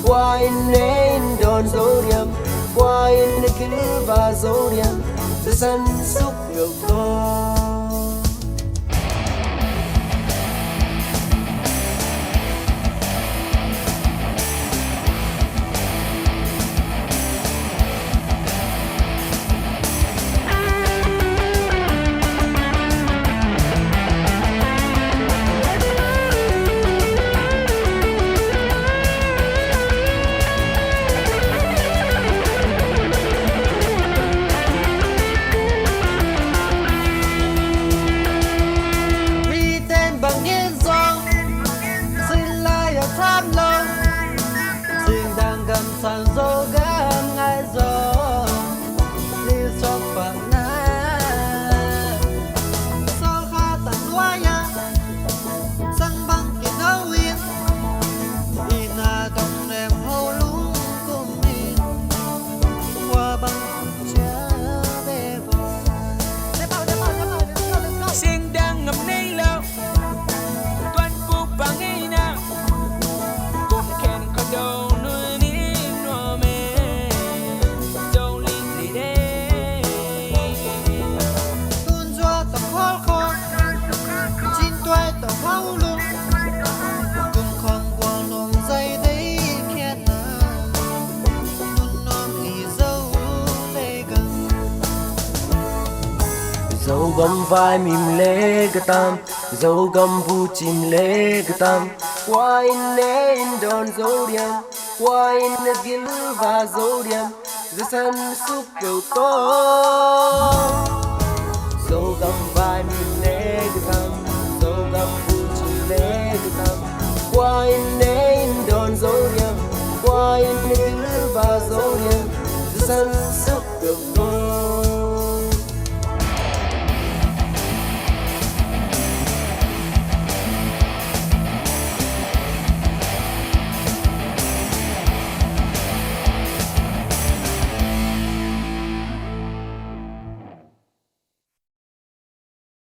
qua in nên đòn dấu điểm qua in cứ và dấu điểm giữa sân xúc yêu to. Sang dô gan ai dô li cho phận na sao kha tận hoa ya sang băng kỳ nấu yên ina trong em hô lúng cùng đi qua băng cha bê vò Sing đang ngầm nay lâu toàn phục bằng ấy nào cùng khen có đâu dấu gầm vai mìm lê gà tam dấu gầm vu chìm lê gà tam qua in nên đòn dấu điểm qua in gil và dấu điểm giữa sân xúc cầu to.